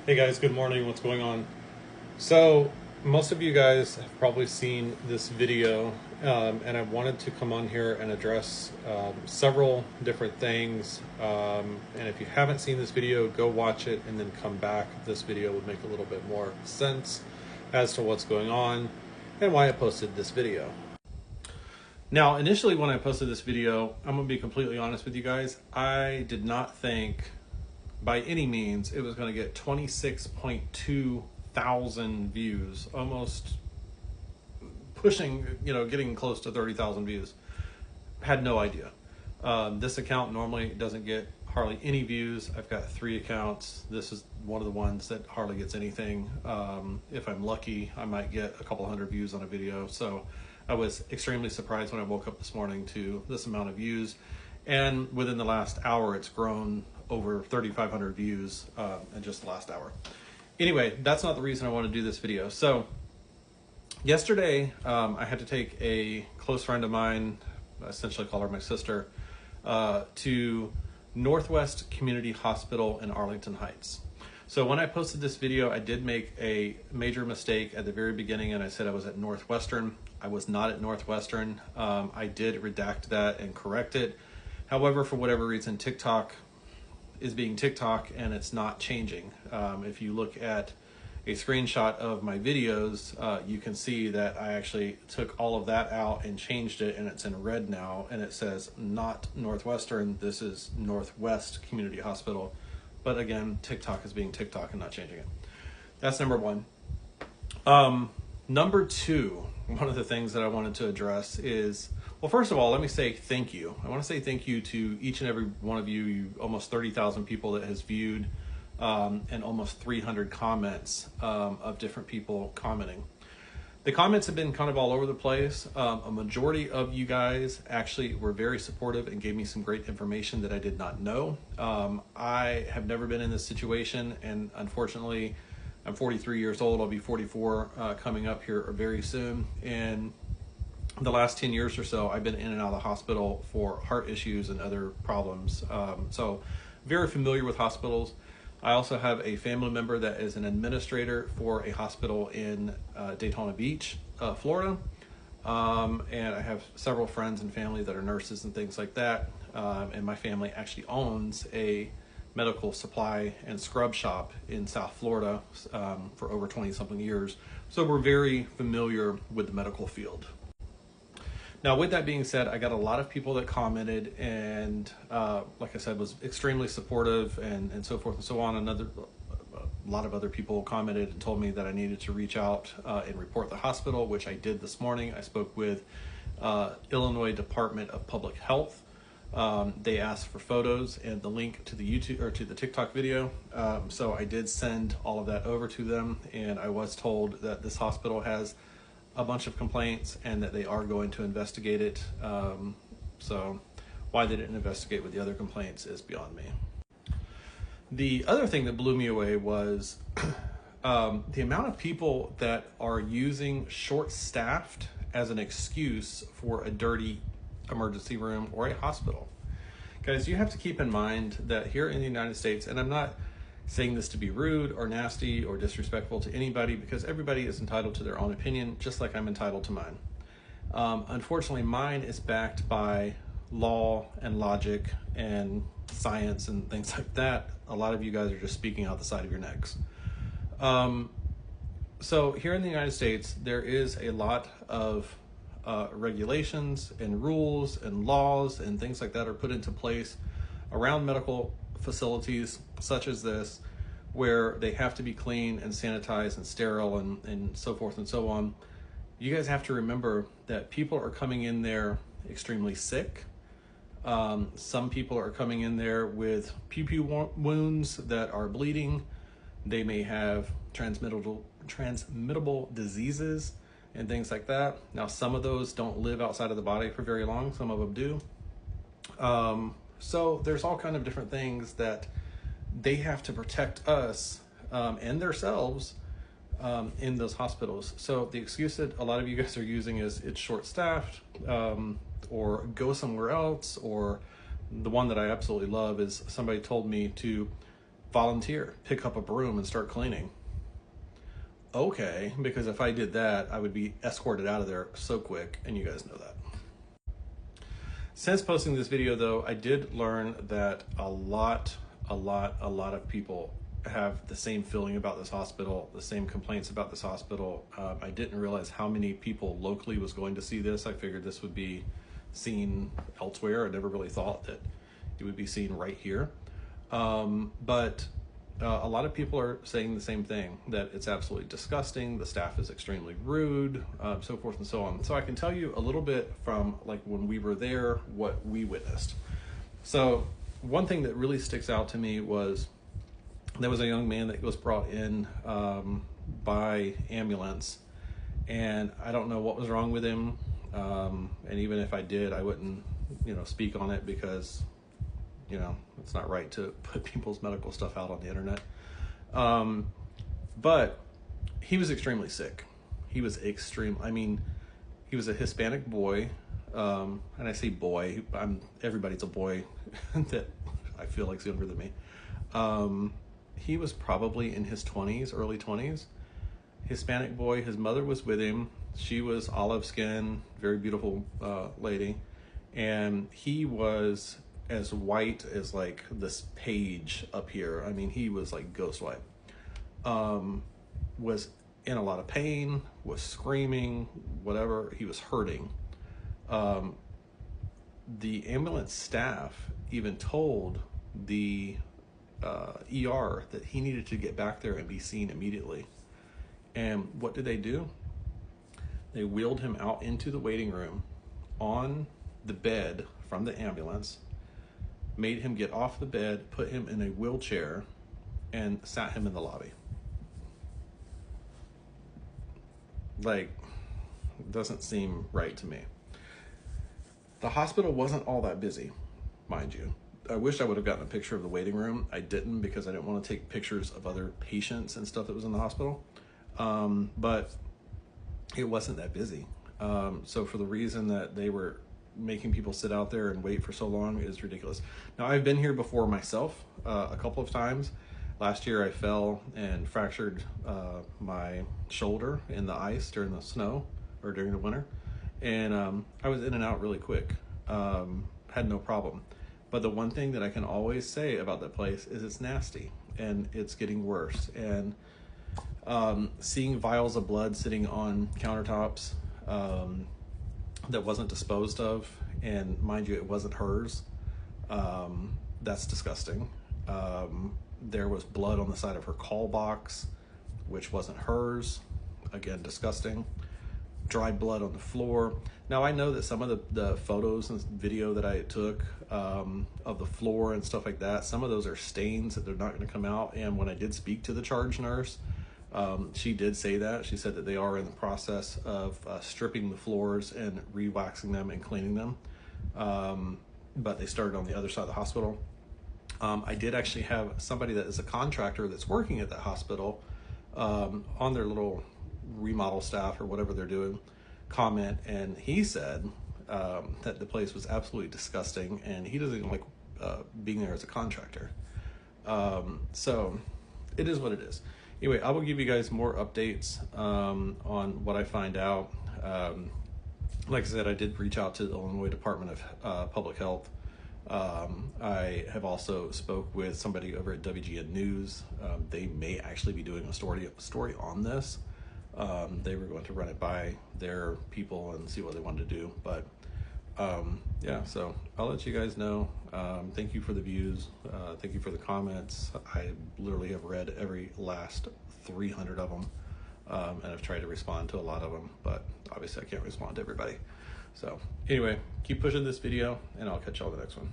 Hey guys, good morning. What's going on? So, most of you guys have probably seen this video, and I wanted to come on here and address several different things. And if you haven't seen this video, go watch it and then come back. This video would make a little bit more sense as to what's going on and why I posted this video. Now, initially when I posted this video, I'm going to be completely honest with you guys, I did not think by any means it was going to get 26.2 thousand views, almost pushing, getting close to 30,000 views. Had no idea. This account normally doesn't get hardly any views. I've got 3 accounts. This is one of the ones that hardly gets anything. If I'm lucky, I might get a couple hundred views on a video. So I was extremely surprised when I woke up this morning to this amount of views. And within the last hour, it's grown over 3,500 views in just the last hour. Anyway, that's not the reason I want to do this video. So yesterday, I had to take a close friend of mine, I essentially call her my sister, to Northwest Community Hospital in Arlington Heights. So when I posted this video, I did make a major mistake at the very beginning, and I said I was at Northwestern. I was not at Northwestern. I did redact that and correct it. However, for whatever reason, TikTok is being TikTok and it's not changing. If you look at a screenshot of my videos, you can see that I actually took all of that out and changed it, and it's in red now, and it says not Northwestern, this is Northwest Community Hospital. But again, TikTok is being TikTok and not changing it. That's number one. Number two, one of the things that I wanted to address is, well, first of all, let me say thank you. I want to say thank you to each and every one of you almost 30,000 people that has viewed, and almost 300 comments of different people commenting. The comments have been kind of all over the place. A majority of you guys actually were very supportive and gave me some great information that I did not know. I have never been in this situation, and unfortunately, I'm 43 years old. I'll be 44 coming up here very soon. And the last 10 years or so, I've been in and out of the hospital for heart issues and other problems. So very familiar with hospitals. I also have a family member that is an administrator for a hospital in Daytona Beach, Florida. And I have several friends and family that are nurses and things like that. And my family actually owns a medical supply and scrub shop in South Florida for over 20 something years. So we're very familiar with the medical field. Now, with that being said, I got a lot of people that commented and, like I said, was extremely supportive and so forth and so on. A lot of other people commented and told me that I needed to reach out and report the hospital, which I did this morning. I spoke with Illinois Department of Public Health. They asked for photos and the link to the YouTube or to the TikTok video. So I did send all of that over to them, and I was told that this hospital has a bunch of complaints and that they are going to investigate it. So why they didn't investigate with the other complaints is beyond me. The other thing that blew me away was the amount of people that are using short-staffed as an excuse for a dirty emergency room or a hospital. Guys, you have to keep in mind that here in the United States, and I'm not saying this to be rude or nasty or disrespectful to anybody, because everybody is entitled to their own opinion, just like I'm entitled to mine. Unfortunately, mine is backed by law and logic and science and things like that. A lot of you guys are just speaking out the side of your necks. So here in the United States, there is a lot of regulations and rules and laws and things like that are put into place around medical facilities such as this, where they have to be clean and sanitized and sterile and so forth and so on. You guys have to remember that people are coming in there extremely sick. Some people are coming in there with pew-pew wounds that are bleeding. They may have transmittable diseases and things like that. Now, some of those don't live outside of the body for very long. Some of them do. So there's all kind of different things that they have to protect us and themselves in those hospitals. So the excuse that a lot of you guys are using is it's short-staffed, or go somewhere else, or the one that I absolutely love is somebody told me to volunteer, pick up a broom and start cleaning. Okay, because if I did that, I would be escorted out of there so quick, and you guys know that. Since posting this video though, I did learn that a lot of people have the same feeling about this hospital, the same complaints about this hospital. I didn't realize how many people locally was going to see this. I figured this would be seen elsewhere. I never really thought that it would be seen right here. But a lot of people are saying the same thing, that it's absolutely disgusting, the staff is extremely rude, so forth and so on. So I can tell you a little bit from like when we were there, what we witnessed. So one thing that really sticks out to me was there was a young man that was brought in by ambulance, and I don't know what was wrong with him. And even if I did, I wouldn't, speak on it because it's not right to put people's medical stuff out on the internet. But he was extremely sick. He was he was a Hispanic boy. And I say boy, everybody's a boy that I feel like's younger than me. He was probably in his 20s, early 20s. Hispanic boy. His mother was with him. She was olive skin, very beautiful lady. And he was as white as like this page up here. I mean, he was like ghost white. Was in a lot of pain, was screaming, whatever. He was hurting. The ambulance staff even told the ER that he needed to get back there and be seen immediately. And what did they do? They wheeled him out into the waiting room on the bed from the ambulance, made him get off the bed, put him in a wheelchair, and sat him in the lobby. Like, doesn't seem right to me. The hospital wasn't all that busy, mind you. I wish I would have gotten a picture of the waiting room. I didn't, because I didn't want to take pictures of other patients and stuff that was in the hospital. But it wasn't that busy. So for the reason that they were making people sit out there and wait for so long is ridiculous. Now, I've been here before myself a couple of times. Last year I fell and fractured my shoulder in the ice during the snow, or during the winter. And I was in and out really quick. Had no problem. But the one thing that I can always say about that place is it's nasty, and it's getting worse. And seeing vials of blood sitting on countertops that wasn't disposed of, and mind you, it wasn't hers, that's disgusting. There was blood on the side of her call box, which wasn't hers, again, disgusting. Dried blood on the floor. Now, I know that some of the photos and video that I took of the floor and stuff like that, some of those are stains that they're not going to come out. And when I did speak to the charge nurse, she did say that. She said that they are in the process of stripping the floors and re-waxing them and cleaning them. But they started on the other side of the hospital. I did actually have somebody that is a contractor that's working at that hospital on their little remodel staff or whatever they're doing comment, and he said that the place was absolutely disgusting, and he doesn't even like being there as a contractor. So it is what it is. Anyway, I will give you guys more updates on what I find out. Like I said, I did reach out to the Illinois Department of Public Health. I have also spoke with somebody over at WGN News. They may actually be doing a story on this. They were going to run it by their people and see what they wanted to do. But yeah, so I'll let you guys know. Thank you for the views. Thank you for the comments. I literally have read every last 300 of them, and I've tried to respond to a lot of them, but obviously I can't respond to everybody. So anyway, keep pushing this video, and I'll catch y'all in the next one.